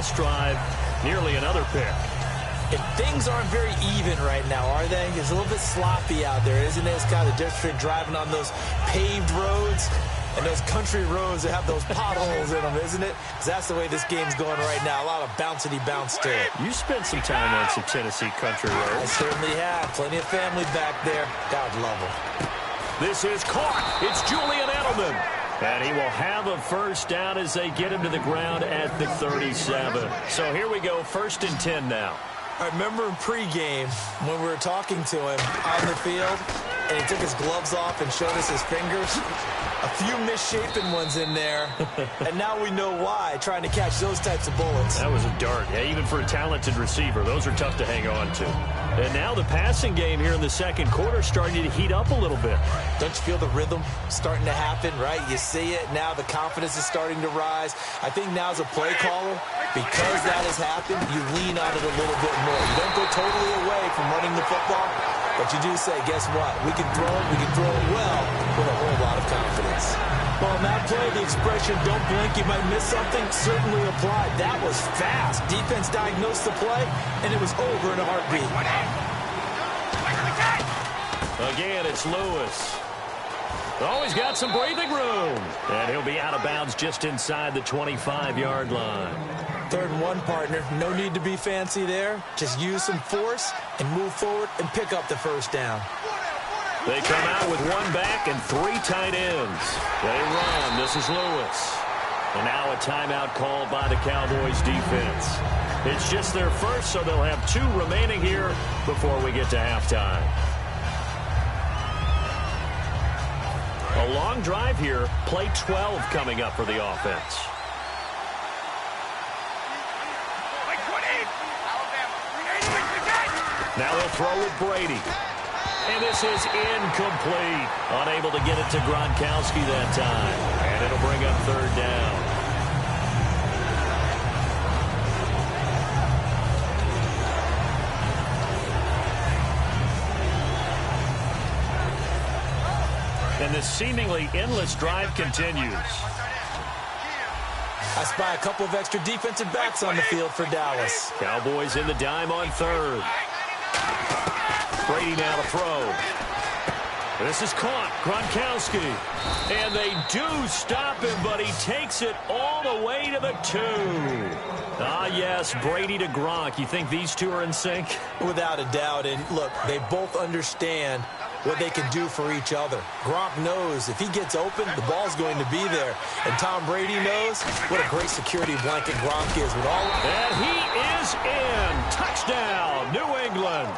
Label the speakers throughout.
Speaker 1: this drive, nearly another pick.
Speaker 2: And things aren't very even right now, are they? It's a little bit sloppy out there, isn't it? It's kind of the difference between driving on those paved roads and those country roads that have those potholes in them, isn't it? Because that's the way this game's going right now. A lot of bounce to it.
Speaker 1: You spent some time on some Tennessee country roads.
Speaker 2: I certainly have. Plenty of family back there. God love them.
Speaker 1: This is caught. It's Julian Edelman. And he will have a first down as they get him to the ground at the 37. So here we go, 1st and 10 now.
Speaker 2: I remember in pregame when we were talking to him on the field, and he took his gloves off and showed us his fingers. A few misshapen ones in there, and now we know why, trying to catch those types of bullets.
Speaker 1: That was a dart. Yeah, even for a talented receiver, those are tough to hang on to. And now the passing game here in the second quarter starting to heat up a little bit.
Speaker 2: Don't you feel the rhythm starting to happen, right? You see it now. The confidence is starting to rise. I think now as a play caller, because that has happened, you lean on it a little bit more. You don't go totally away from running the football, but you do say, guess what? We can throw it well with a whole lot of confidence. Well, on that play, the expression, don't blink, you might miss something, certainly applied. That was fast. Defense diagnosed the play, and it was over in a heartbeat.
Speaker 1: Again, it's Lewis. Oh, he's got some breathing room. And he'll be out of bounds just inside the 25-yard line.
Speaker 2: 3rd and 1, partner. No need to be fancy there. Just use some force and move forward and pick up the first down.
Speaker 1: They come out with 1 back and 3 tight ends. They run. This is Lewis. And now a timeout called by the Cowboys defense. It's just their first, so they'll have 2 remaining here before we get to halftime. A long drive here. Play 12 coming up for the offense. Now they'll throw with Brady. And this is incomplete. Unable to get it to Gronkowski that time. And it'll bring up 3rd down. And this seemingly endless drive continues.
Speaker 2: I spy a couple of extra defensive backs on the field for Dallas.
Speaker 1: Cowboys in the dime on 3rd. Brady now to throw. This is caught. Gronkowski. And they do stop him, but he takes it all the way to the 2. Ah, yes, Brady to Gronk. You think these two are in sync?
Speaker 2: Without a doubt. And, look, they both understand what they can do for each other. Gronk knows if he gets open, the ball's going to be there. And Tom Brady knows what a great security blanket Gronk is with all of it.
Speaker 1: And he is in. Touchdown, New England.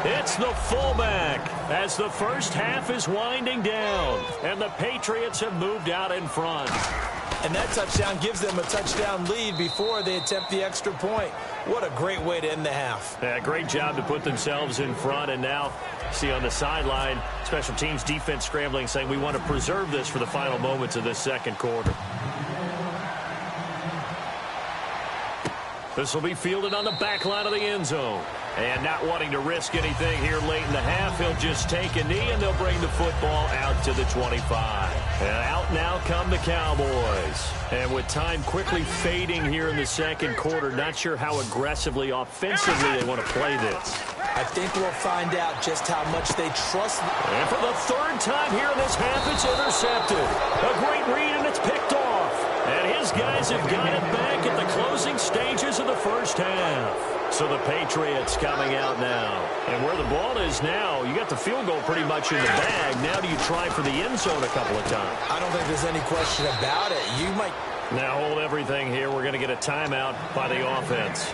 Speaker 1: It's the fullback as the first half is winding down. And the Patriots have moved out in front.
Speaker 2: And that touchdown gives them a touchdown lead before they attempt the extra point. What a great way to end the half.
Speaker 1: Yeah, great job to put themselves in front. And now, see on the sideline, special teams defense scrambling, saying we want to preserve this for the final moments of this second quarter. This will be fielded on the back line of the end zone. And not wanting to risk anything here late in the half, he'll just take a knee, and they'll bring the football out to the 25. And out now come the Cowboys. And with time quickly fading here in the second quarter, not sure how aggressively, offensively they want to play this.
Speaker 2: I think we'll find out just how much they trust.
Speaker 1: And for the 3rd time here in this half, it's intercepted. A great read, and it's picked off. And his guys have got it back at the closing stages of the first half. So the Patriots coming out now. And where the ball is now, you got the field goal pretty much in the bag. Now do you try for the end zone a couple of times?
Speaker 2: I don't think there's any question about it. You might.
Speaker 1: Now hold everything here. We're going to get a timeout by the offense.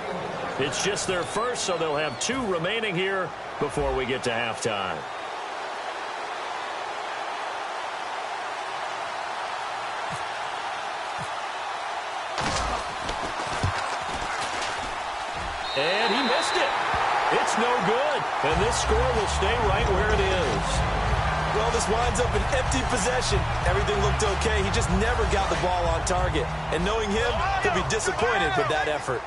Speaker 1: It's just their first, so they'll have 2 remaining here before we get to halftime. And he missed it. It's no good. And this score will stay right where it is.
Speaker 2: Well, this winds up an empty possession. Everything looked okay. He just never got the ball on target. And knowing him, he'll be disappointed with that effort.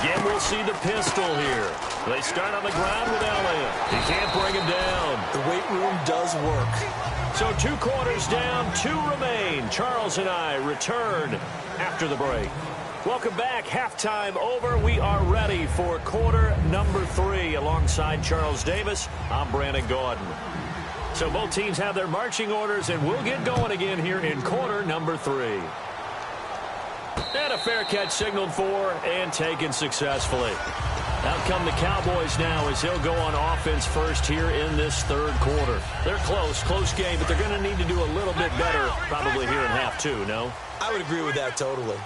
Speaker 1: Again, we'll see the pistol here. They start on the ground with Elliott. He can't bring him down.
Speaker 2: The weight room does work.
Speaker 1: So 2 quarters down, 2 remain. Charles and I return after the break. Welcome back. Halftime over. We are ready for quarter number 3. Alongside Charles Davis, I'm Brandon Gordon. So both teams have their marching orders, and we'll get going again here in quarter number 3. And a fair catch signaled for and taken successfully. Out come the Cowboys now as he'll go on offense first here in this third quarter. They're close game, but they're going to need to do a little bit better probably here in half 2, no?
Speaker 2: I would agree with that totally.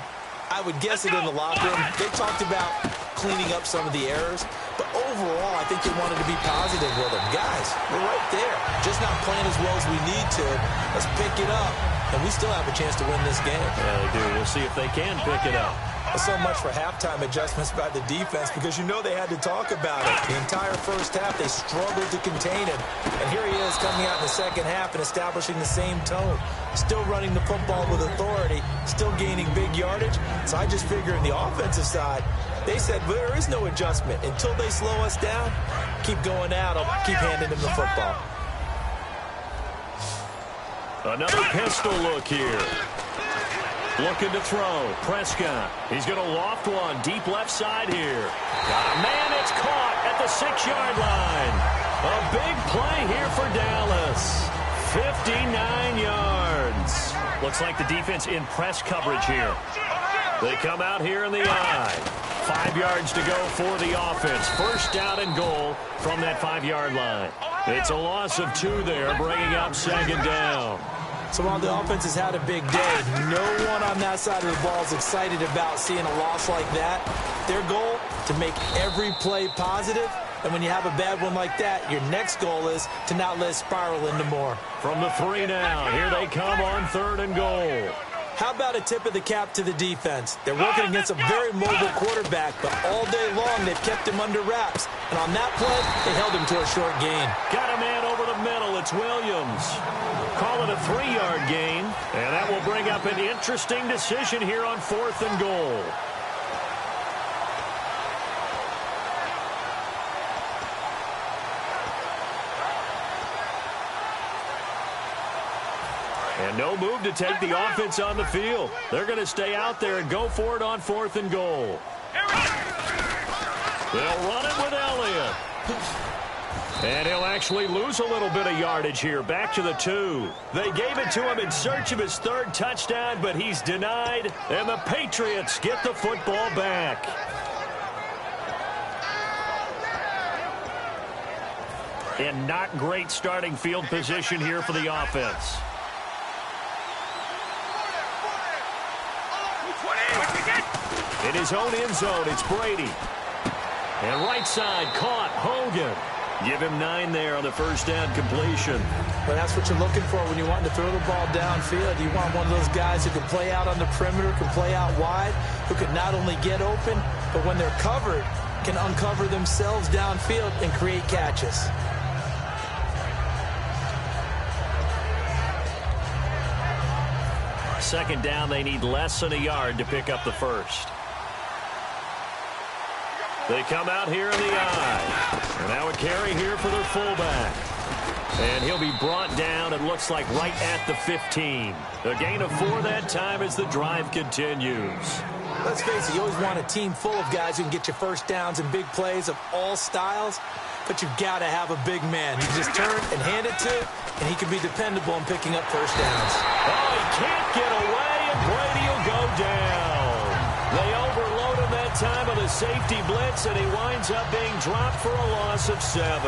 Speaker 2: I would guess it in the locker room. They talked about cleaning up some of the errors, but overall, I think they wanted to be positive with them. Guys, we're right there. Just not playing as well as we need to. Let's pick it up, and we still have a chance to win this game.
Speaker 1: Yeah, they do. We'll see if they can pick it up.
Speaker 2: So much for halftime adjustments by the defense because you know they had to talk about it. The entire first half, they struggled to contain him. And here he is coming out in the second half and establishing the same tone. Still running the football with authority, still gaining big yardage. So I just figure in the offensive side, they said well, there is no adjustment. Until they slow us down, keep going at them, keep handing them the football.
Speaker 1: Another pistol look here. Looking to throw. Prescott. He's going to loft one. Deep left side here. Got a man. It's caught at the 6-yard line. A big play here for Dallas. 59 yards. Looks like the defense in press coverage here. They come out here in the eye. 5 yards to go for the offense. First down and goal from that 5-yard line. It's a loss of 2 there, bringing up second down.
Speaker 2: So while the offense has had a big day, no one on that side of the ball is excited about seeing a loss like that. Their goal, to make every play positive. And when you have a bad one like that, your next goal is to not let it spiral into more.
Speaker 1: From the 3 now, here they come on 3rd and goal.
Speaker 2: How about a tip of the cap to the defense? They're working against a very mobile quarterback, but all day long they've kept him under wraps. And on that play, they held him to a short gain.
Speaker 1: Got a man over the middle. It's Williams. Call it a 3-yard gain, and that will bring up an interesting decision here on 4th and goal. And no move to take the offense on the field. They're going to stay out there and go for it on 4th and goal. They'll run it with Elliott. And he'll actually lose a little bit of yardage here. Back to the 2. They gave it to him in search of his 3rd touchdown, but he's denied. And the Patriots get the football back. And not great starting field position here for the offense. In his own end zone, it's Brady. And right side, caught, Hogan. Give him 9 there on the first down completion.
Speaker 2: Well, that's what you're looking for when you want to throw the ball downfield. You want one of those guys who can play out on the perimeter, can play out wide, who can not only get open, but when they're covered, can uncover themselves downfield and create catches.
Speaker 1: Second down, they need less than a yard to pick up the first. They come out here in the eye. And now a carry here for their fullback. And he'll be brought down, it looks like, right at the 15. A gain of 4 that time as the drive continues.
Speaker 2: Let's face it, you always want a team full of guys who can get you first downs and big plays of all styles. But you've got to have a big man. You can just turn and hand it to, and he can be dependable in picking up first downs.
Speaker 1: Oh, he can't get away, and Brady will go down. They overload him that time with a safety blitz, and he winds up being dropped for a loss of 7.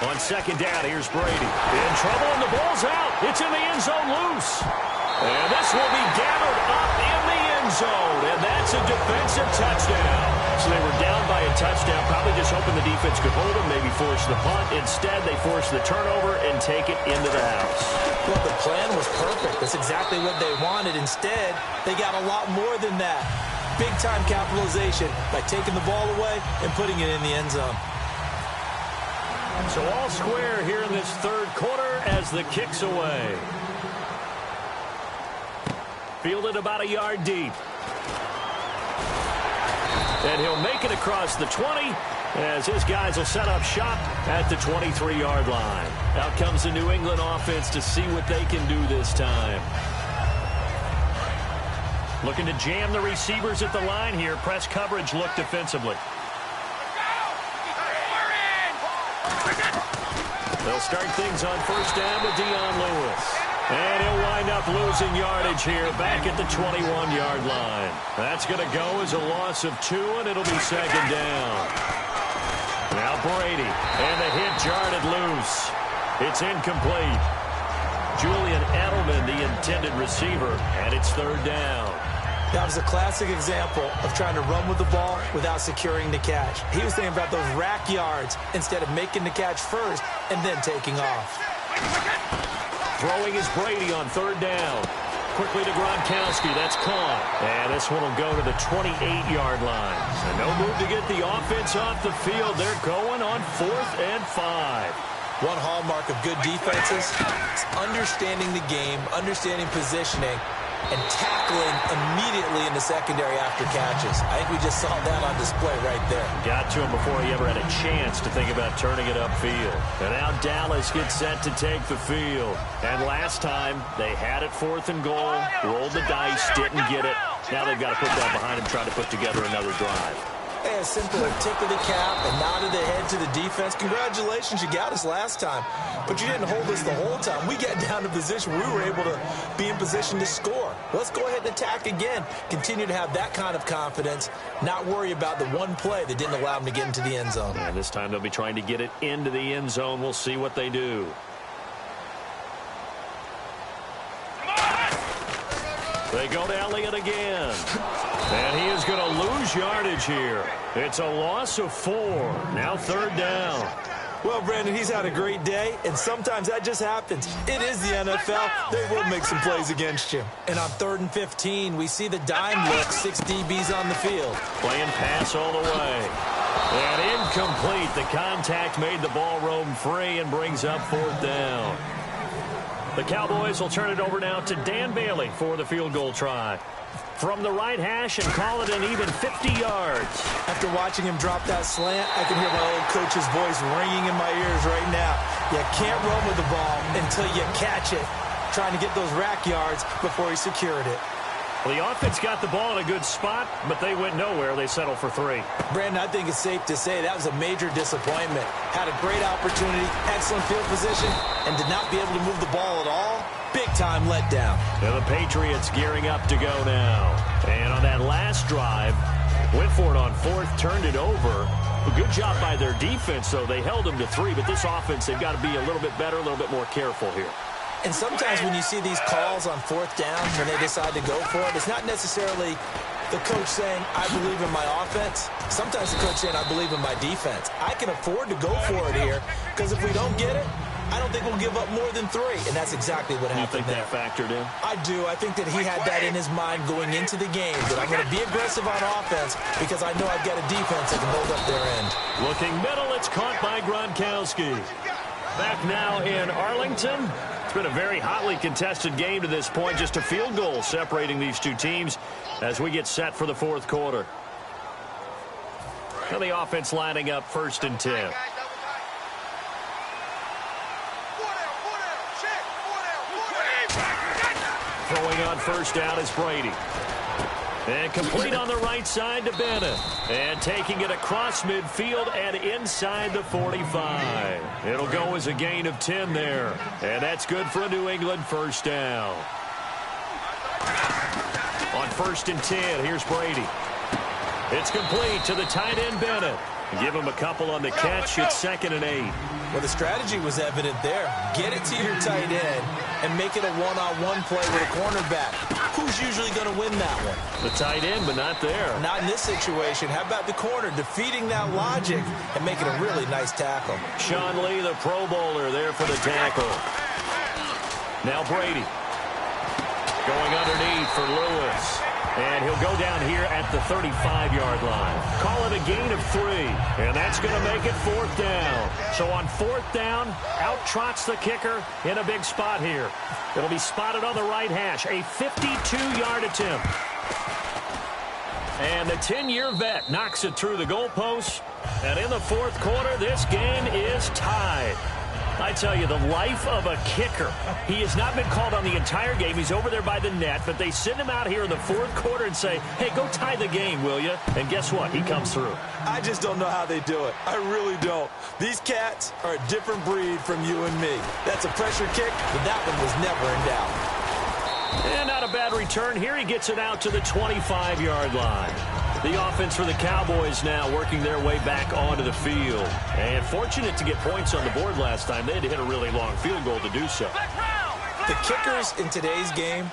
Speaker 1: On second down, here's Brady. In trouble, and the ball's out. It's in the end zone loose. And this will be gathered up in the end zone, and that's a defensive touchdown. So they were down by a touchdown, probably just hoping the defense could hold them, maybe force the punt. Instead, they force the turnover and take it into the house.
Speaker 2: Well, the plan was perfect. That's exactly what they wanted. Instead, they got a lot more than that. Big-time capitalization by taking the ball away and putting it in the end zone.
Speaker 1: So all square here in this third quarter as the kick's away. Fielded about a yard deep. And he'll make it across the 20 as his guys will set up shop at the 23-yard line. Out comes the New England offense to see what they can do this time. Looking to jam the receivers at the line here. Press coverage look defensively. They'll start things on first down with Dion Lewis. And he'll wind up losing yardage here back at the 21-yard line. That's going to go as a loss of 2, and it'll be second down. Now Brady, and the hit jarred it loose. It's incomplete. Julian Edelman, the intended receiver, and it's third down.
Speaker 2: That was a classic example of trying to run with the ball without securing the catch. He was thinking about those rack yards instead of making the catch first and then taking off.
Speaker 1: Throwing is Brady on third down. Quickly to Gronkowski. That's caught. And this one will go to the 28-yard line. So no move to get the offense off the field. They're going on 4th and 5.
Speaker 2: One hallmark of good defenses is understanding the game, understanding positioning, and tackling immediately in the secondary after catches. I think we just saw that on display right there.
Speaker 1: Got to him before he ever had a chance to think about turning it upfield. And now Dallas gets set to take the field. And last time, they had it 4th and goal, rolled the dice, didn't get it. Now they've got to put that behind them, try to put together another drive.
Speaker 2: Hey, a simple tick of the cap, a nod of the head to the defense. Congratulations, you got us last time. But you didn't hold us the whole time. We got down to position. We were able to be in position to score. Let's go ahead and attack again. Continue to have that kind of confidence. Not worry about the one play that didn't allow them to get into the end zone.
Speaker 1: And this time they'll be trying to get it into the end zone. We'll see what they do. They go to Elliott again. And he is going to lose yardage here. It's a loss of 4. Now third down.
Speaker 2: Well, Brandon, he's had a great day, and sometimes that just happens. It is the NFL. They will make some plays against you. And on 3rd and 15, we see the dime look, 6 DBs on the field.
Speaker 1: Playing pass all the way. And incomplete. The contact made the ball roam free and brings up 4th down. The Cowboys will turn it over now to Dan Bailey for the field goal try. From the right hash and call it an even 50 yards.
Speaker 2: After watching him drop that slant, I can hear my old coach's voice ringing in my ears right now. You can't run with the ball until you catch it. Trying to get those rack yards before he secured it.
Speaker 1: Well, the offense got the ball in a good spot, but they went nowhere. They settled for 3.
Speaker 2: Brandon, I think it's safe to say that was a major disappointment. Had a great opportunity, excellent field position, and did not be able to move the ball at all. Big-time letdown.
Speaker 1: Now the Patriots gearing up to go now. And on that last drive, went for it on 4th, turned it over. A good job by their defense, though. They held them to 3, but this offense, they've got to be a little bit better, a little bit more careful here.
Speaker 2: And sometimes when you see these calls on 4th down, when they decide to go for it, it's not necessarily the coach saying, I believe in my offense. Sometimes the coach saying, I believe in my defense. I can afford to go for it here, because if we don't get it, I don't think we'll give up more than 3, and that's exactly what happened there.
Speaker 1: You think that factored in?
Speaker 2: I do. I think that he had that in his mind going into the game, that I'm going to be aggressive on offense because I know I've got a defense that can hold up their end.
Speaker 1: Looking middle, it's caught by Gronkowski. Back now in Arlington. It's been a very hotly contested game to this point. Just a field goal separating these two teams as we get set for the 4th quarter. Now the offense lining up 1st and 10. Throwing on first down is Brady. And complete on the right side to Bennett. And taking it across midfield and inside the 45. It'll go as a gain of 10 there. And that's good for a New England first down. On 1st and 10, here's Brady. It's complete to the tight end Bennett. Give him a couple on the catch. It's 2nd and 8.
Speaker 2: Well, the strategy was evident there. Get it to your tight end and make it a one-on-one play with a cornerback. Who's usually going to win that one?
Speaker 1: The tight end, but not there.
Speaker 2: Not in this situation. How about the corner defeating that logic and making a really nice tackle?
Speaker 1: Sean Lee, the Pro Bowler, there for the tackle. Now Brady. Going underneath for Lewis. And he'll go down here at the 35-yard line. Call it a gain of 3. And that's going to make it 4th down. So on 4th down, out trots the kicker in a big spot here. It'll be spotted on the right hash. A 52-yard attempt. And the 10-year vet knocks it through the goalpost. And in the fourth quarter, this game is tied. I tell you, the life of a kicker. He has not been called on the entire game. He's over there by the net, but they send him out here in the fourth quarter and say, hey, go tie the game, will you? And guess what? He comes through.
Speaker 2: I just don't know how they do it. I really don't. These cats are a different breed from you and me. That's a pressure kick, but that one was never in doubt.
Speaker 1: And not a bad return here. He gets it out to the 25-yard line. The offense for the Cowboys now working their way back onto the field. And fortunate to get points on the board last time. They had to hit a really long field goal to do so.
Speaker 2: The kickers in today's game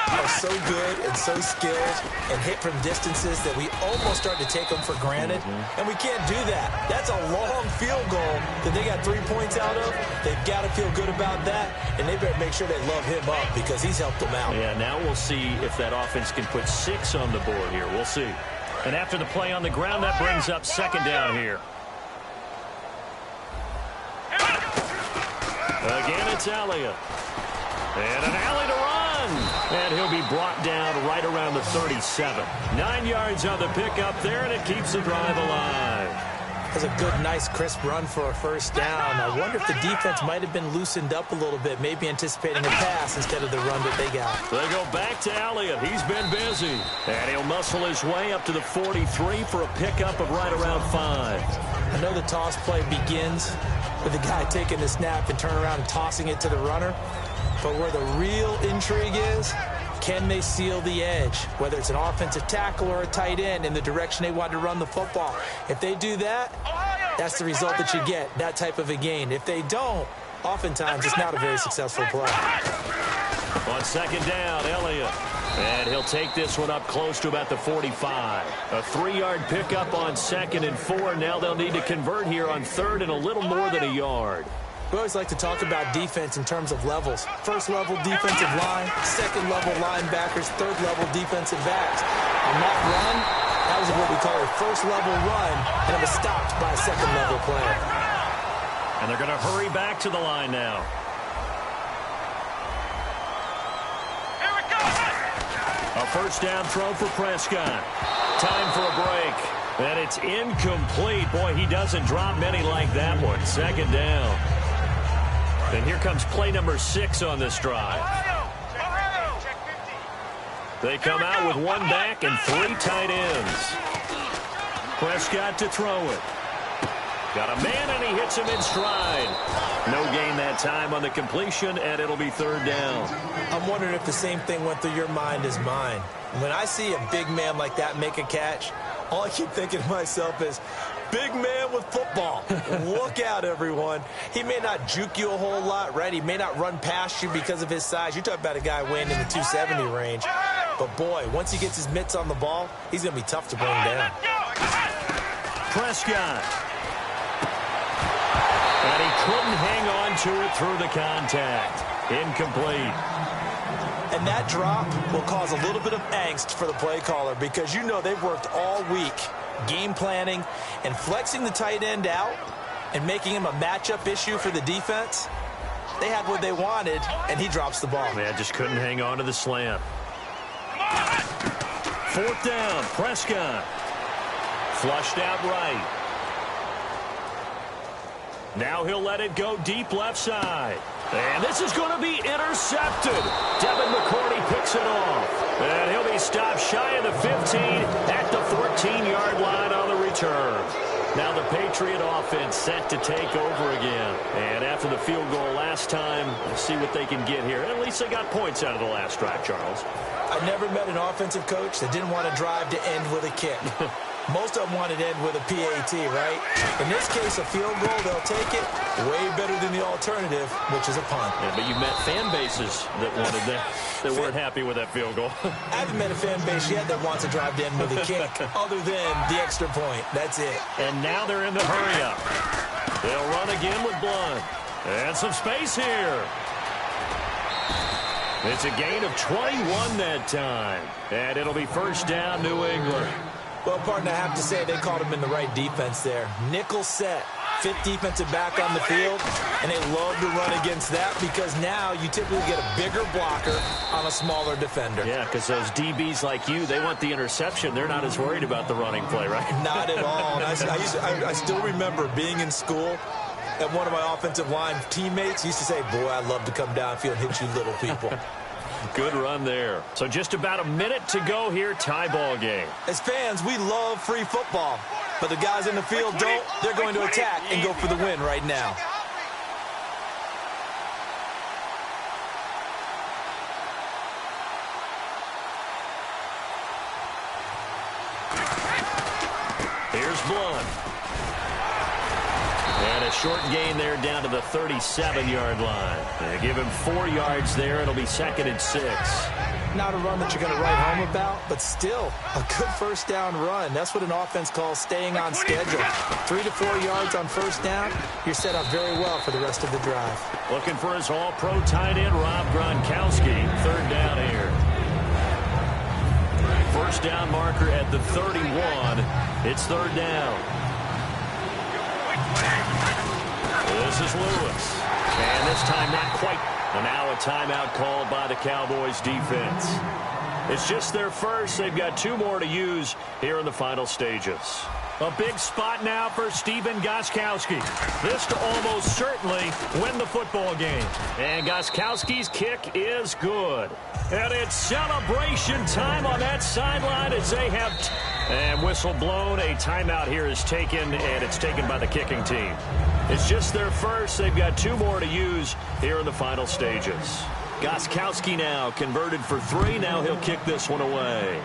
Speaker 2: are so good and so skilled and hit from distances that we almost start to take them for granted. And we can't do that. That's a long field goal that they got 3 points out of. They've got to feel good about that, and they better make sure they love him up because he's helped them out.
Speaker 1: Yeah, now we'll see if that offense can put 6 on the board here. We'll see. And after the play on the ground, that brings up second down here. Again, it's Elliott. And an alley to run. And he'll be brought down right around the 37. 9 yards on the pickup there, and it keeps the drive alive.
Speaker 2: That's a good, nice, crisp run for a first down. I wonder if the defense might have been loosened up a little bit, maybe anticipating a pass instead of the run that they got.
Speaker 1: They go back to Elliott. He's been busy. And he'll muscle his way up to the 43 for a pickup of right around 5.
Speaker 2: I know the toss play begins with the guy taking the snap and turning around and tossing it to the runner. But where the real intrigue is, can they seal the edge, whether it's an offensive tackle or a tight end in the direction they want to run the football? If they do that, that's the result that you get, that type of a gain. If they don't, oftentimes it's not a very successful play.
Speaker 1: On second down, Elliott. And he'll take this one up close to about the 45. A 3-yard pickup on 2nd and 4. Now they'll need to convert here on 3rd and a little more than a yard.
Speaker 2: We always like to talk about defense in terms of levels. First level defensive line, second level linebackers, third level defensive backs. On that run, that was what we call a first level run, and it was stopped by a second level player.
Speaker 1: And they're going to hurry back to the line now. A first down throw for Prescott. Time for a break. And it's incomplete. Boy, he doesn't drop many like that one. Second down. And here comes play number 6 on this drive. They come out with 1 back and 3 tight ends. Prescott to throw it. Got a man, and he hits him in stride. No gain that time on the completion, and it'll be 3rd down.
Speaker 2: I'm wondering if the same thing went through your mind as mine. When I see a big man like that make a catch, all I keep thinking to myself is, big man with football. Look out, everyone. He may not juke you a whole lot, right? He may not run past you because of his size. You're talking about a guy weighing in the 270 range. But, boy, once he gets his mitts on the ball, he's going to be tough to bring down.
Speaker 1: Prescott. And he couldn't hang on to it through the contact. Incomplete.
Speaker 2: And that drop will cause a little bit of angst for the play caller because you know they've worked all week game planning and flexing the tight end out and making him a matchup issue for the defense. They had what they wanted, and he drops the ball.
Speaker 1: Man, just couldn't hang on to the slant. 4th down, Prescott. Flushed out right. Now he'll let it go deep left side. And this is going to be intercepted. Devin McCourty picks it off. And he'll be stopped shy of the 15 at the 14-yard line on the return. Now the Patriot offense set to take over again. And after the field goal last time, we'll see what they can get here. At least they got points out of the last drive, Charles.
Speaker 2: I never met an offensive coach that didn't want to drive to end with a kick. Most of them wanted to end with a PAT, right? In this case, a field goal, they'll take it. Way better than the alternative, which is a punt.
Speaker 1: Yeah, but you met fan bases that wanted that, that weren't happy with that field goal.
Speaker 2: I haven't met a fan base yet that wants to drive to end with a kick, other than the extra point. That's it.
Speaker 1: And now they're in the hurry-up. They'll run again with Blunt. And some space here. It's a gain of 21 that time. And it'll be first down, New England.
Speaker 2: Well, partner, I have to say they caught him in the right defense there. Nickel set. fifth defensive back on the field, and they love to run against that because now you typically get a bigger blocker on a smaller defender.
Speaker 1: Yeah, because those DBs like you, they want the interception. They're not as worried about the running play, right?
Speaker 2: Not at all. And I still remember being in school, and one of my offensive line teammates used to say, boy, I'd love to come downfield and hit you little people.
Speaker 1: Good run there. So just about a minute to go here, tie ball game.
Speaker 2: As fans, we love free football, but the guys in the field don't. They're going to attack and go for the win right now.
Speaker 1: Here's Blunt. And a short gain there down to the 37-yard line. They give him 4 yards there. It'll be 2nd and 6.
Speaker 2: Not a run that you're going to write home about, but still a good first down run. That's what an offense calls staying on schedule. 3 to 4 yards on first down, you're set up very well for the rest of the drive.
Speaker 1: Looking for his all-pro tight end, Rob Gronkowski. 3rd down here. First down marker at the 31. It's 3rd down. This is Lewis. And this time not quite. And now a timeout called by the Cowboys defense. It's just their first. They've got 2 more to use here in the final stages. A big spot now for Stephen Gostkowski. This to almost certainly win the football game. And Gostkowski's kick is good. And it's celebration time on that sideline as they have... And whistle blown. A timeout here is taken, and it's taken by the kicking team. It's just their first. They've got 2 more to use here in the final stages. Gostkowski now converted for 3. Now he'll kick this one away.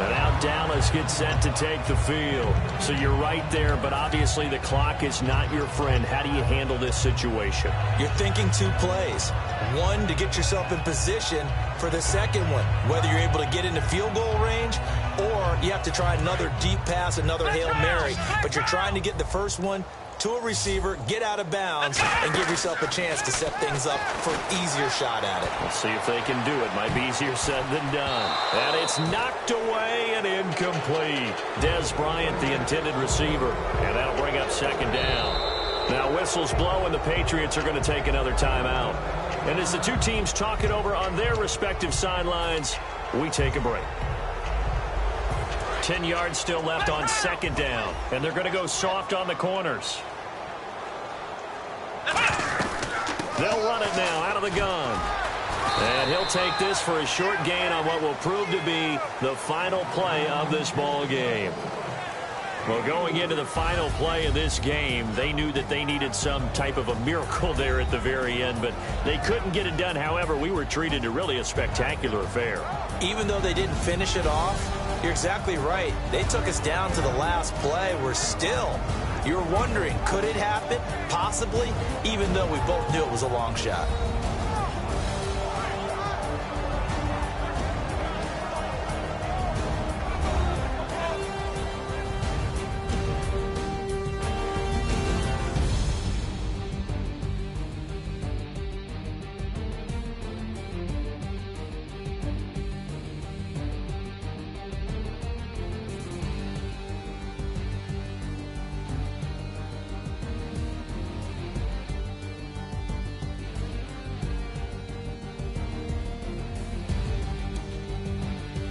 Speaker 1: And now Dallas gets set to take the field. So you're right there, but obviously the clock is not your friend. How do you handle this situation?
Speaker 2: You're thinking 2 plays. One, to get yourself in position for the second one, whether you're able to get into field goal range or you have to try another deep pass, another Hail Mary. But you're trying to get the first one to a receiver, get out of bounds, and give yourself a chance to set things up for an easier shot at it.
Speaker 1: Let's see if they can do it. Might be easier said than done. And it's knocked away and incomplete. Des Bryant, the intended receiver. And that'll bring up 2nd down. Now whistles blow, and the Patriots are going to take another timeout. And as the 2 teams talk it over on their respective sidelines, we take a break. 10 yards still left on 2nd down. And they're going to go soft on the corners. They'll run it now out of the gun. And he'll take this for a short gain on what will prove to be the final play of this ball game. Well, going into the final play of this game, they knew that they needed some type of a miracle there at the very end, but they couldn't get it done. However, we were treated to really a spectacular affair.
Speaker 2: Even though they didn't finish it off, you're exactly right. They took us down to the last play. We're still, you're wondering, could it happen? Possibly, even though we both knew it was a long shot.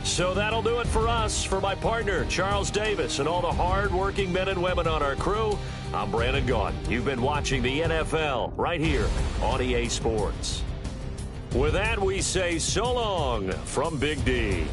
Speaker 1: So that'll do it for us. For my partner, Charles Davis, and all the hard-working men and women on our crew, I'm Brandon Gaudin. You've been watching the NFL right here on EA Sports. With that, we say so long from Big D.